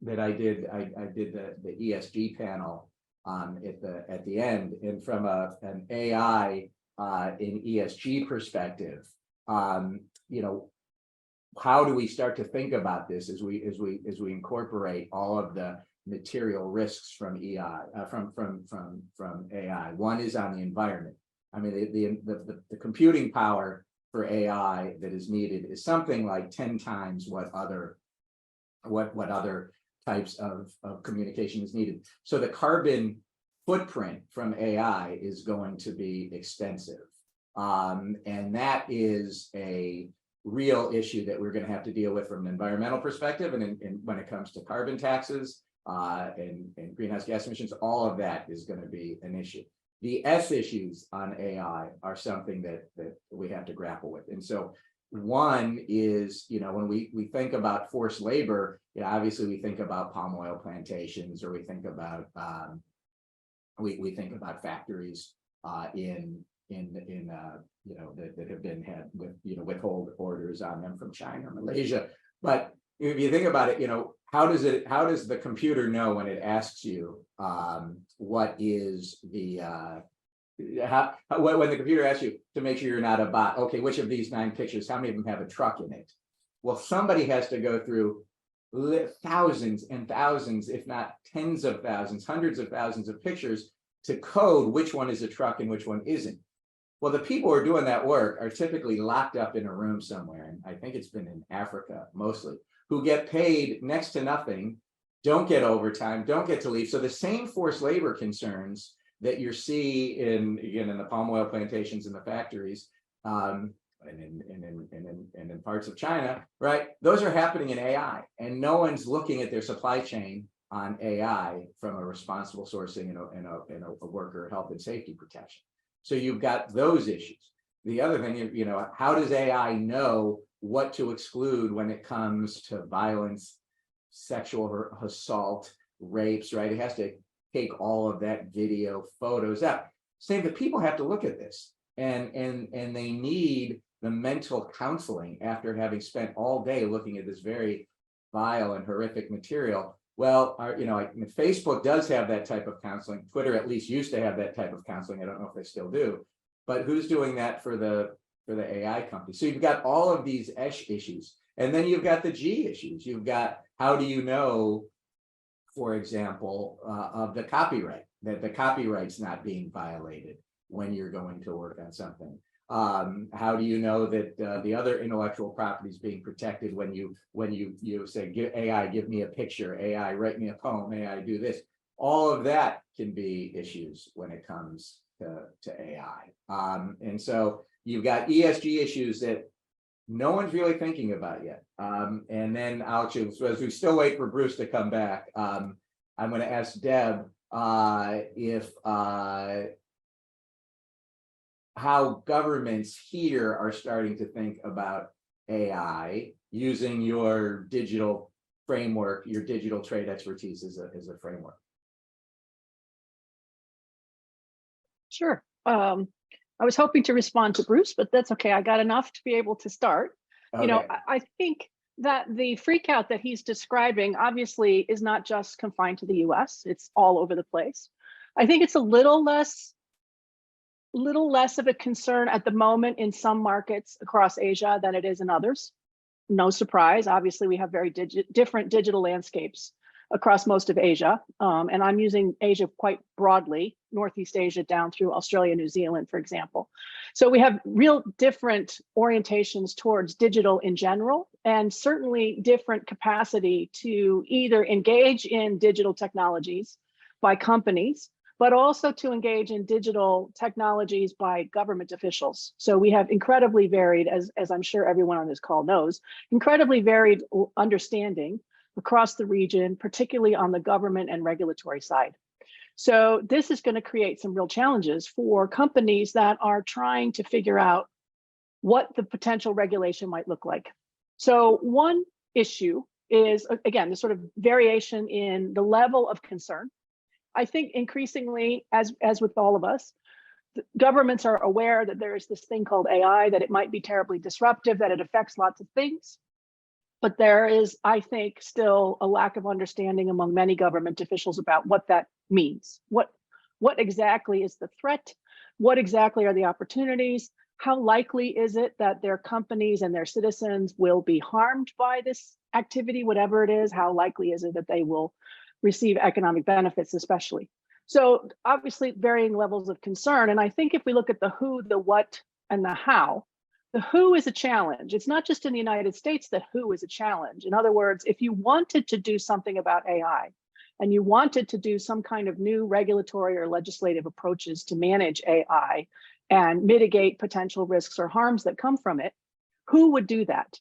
that I did the ESG panel at the end, and from an AI in ESG perspective, you know, how do we start to think about this as we incorporate all of the material risks from from AI? One is on the environment. I mean, the computing power for AI that is needed is something like 10 times what other types of communication is needed. So the carbon footprint from AI is going to be extensive. And that is a real issue that we're going to have to deal with from an environmental perspective. And when it comes to carbon taxes and greenhouse gas emissions, all of that is going to be an issue. The S issues on AI are something that we have to grapple with. And so one is, you know, when we think about forced labor, you know, obviously we think about palm oil plantations, or we think about we think about factories in you know, that have been had with, you know, withhold orders on them from China or Malaysia. But if you think about it, you know, how does the computer know when it asks you what is the when the computer asks you to make sure you're not a bot? Okay, which of these 9 pictures, how many of them have a truck in it? Well, somebody has to go through thousands and thousands, if not tens of thousands, hundreds of thousands of pictures to code which one is a truck and which one isn't. Well, the people who are doing that work are typically locked up in a room somewhere, and I think it's been in Africa mostly, who get paid next to nothing, don't get overtime, don't get to leave. So the same forced labor concerns that you see in the palm oil plantations and the factories, and in parts of China, right? Those are happening in AI, and no one's looking at their supply chain on AI from a responsible sourcing and a worker health and safety protection. So you've got those issues. The other thing, you know, how does AI know what to exclude when it comes to violence, sexual assault, rapes, right? It has to take all of that video, photos out. Same, the people have to look at this, and they need the mental counseling after having spent all day looking at this very vile and horrific material. Well, you know, like Facebook does have that type of counseling. Twitter at least used to have that type of counseling. I don't know if they still do, but who's doing that for the AI company? So you've got all of these issues, and then you've got the G issues. You've got, how do you know, for example, of the copyright, that the copyright's not being violated when you're going to work on something? How do you know that the other intellectual property is being protected when you say, AI, give me a picture, AI, write me a poem, AI, do this? All of that can be issues when it comes to AI. And so you've got ESG issues that no one's really thinking about yet. And then so as we still wait for Bruce to come back, I'm going to ask Deb if how governments here are starting to think about AI using your digital framework, your digital trade expertise as a framework. Sure. I was hoping to respond to Bruce, but that's okay. I got enough to be able to start. Okay. You know, I think that the freak out that he's describing obviously is not just confined to the US, it's all over the place. I think it's a little less of a concern at the moment in some markets across Asia than it is in others. No surprise. Obviously, we have very different digital landscapes across most of Asia. And I'm using Asia quite broadly, Northeast Asia down through Australia, New Zealand, for example. So we have real different orientations towards digital in general, and certainly different capacity to either engage in digital technologies by companies, but also to engage in digital technologies by government officials. So we have incredibly varied, as I'm sure everyone on this call knows, incredibly varied understanding across the region, particularly on the government and regulatory side. So this is going to create some real challenges for companies that are trying to figure out what the potential regulation might look like. So one issue is, again, the sort of variation in the level of concern. I think increasingly, as with all of us, governments are aware that there is this thing called AI, that it might be terribly disruptive, that it affects lots of things. But there is, I think, still a lack of understanding among many government officials about what that means. What exactly is the threat? What exactly are the opportunities? How likely is it that their companies and their citizens will be harmed by this activity, whatever it is? How likely is it that they will receive economic benefits, especially? So obviously varying levels of concern. And I think if we look at the who, the what, and the how, the who is a challenge. It's not just in the United States that who is a challenge. In other words, if you wanted to do something about AI and you wanted to do some kind of new regulatory or legislative approaches to manage AI and mitigate potential risks or harms that come from it, who would do that?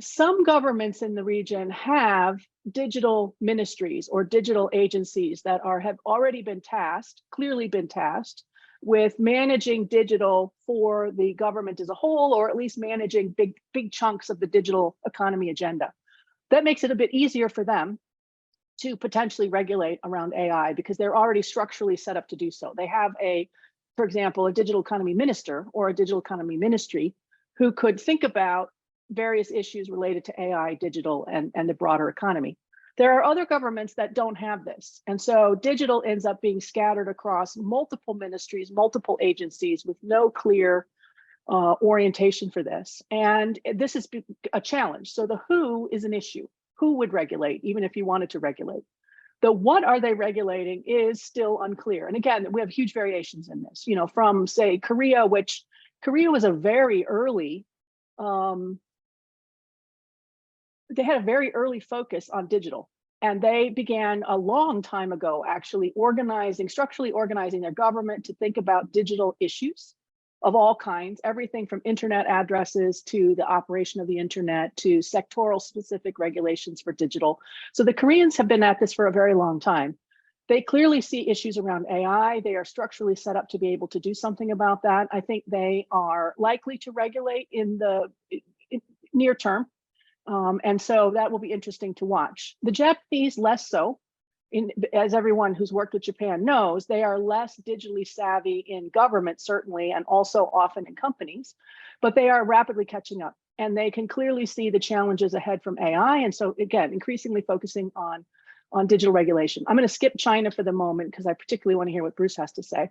Some governments in the region have digital ministries or digital agencies that have already been tasked, clearly been tasked, with managing digital for the government as a whole, or at least managing big chunks of the digital economy agenda. That makes it a bit easier for them to potentially regulate around AI because they're already structurally set up to do so. They have for example, a digital economy minister or a digital economy ministry who could think about various issues related to AI, digital, and the broader economy. There are other governments that don't have this. And so digital ends up being scattered across multiple ministries, multiple agencies with no clear orientation for this. And this is a challenge. So the who is an issue. Who would regulate, even if you wanted to regulate? The what are they regulating is still unclear. And again, we have huge variations in this, from say Korea, which Korea was a very early, they had a very early focus on digital. And they began a long time ago, actually structurally organizing their government to think about digital issues of all kinds, everything from internet addresses to the operation of the internet to sectoral specific regulations for digital. So the Koreans have been at this for a very long time. They clearly see issues around AI. They are structurally set up to be able to do something about that. I think they are likely to regulate in the near term. And so that will be interesting to watch. The Japanese, less so. As everyone who's worked with Japan knows, they are less digitally savvy in government, certainly, and also often in companies, but they are rapidly catching up. And they can clearly see the challenges ahead from AI. And so, again, increasingly focusing on digital regulation. I'm going to skip China for the moment because I particularly want to hear what Bruce has to say.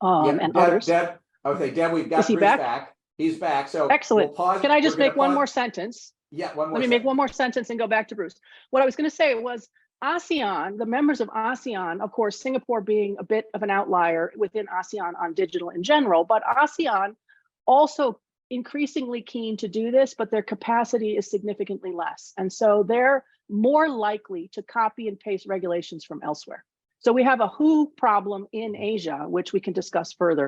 And others. Deb, we've got Bruce back. He's back. So excellent. We'll pause. Can I just make one more sentence? Yeah, one more. Let me make one more sentence and go back to Bruce. What I was going to say was ASEAN, the members of ASEAN, of course, Singapore being a bit of an outlier within ASEAN on digital in general, but ASEAN also increasingly keen to do this, but their capacity is significantly less. And so they're more likely to copy and paste regulations from elsewhere. So we have a who problem in Asia, which we can discuss further.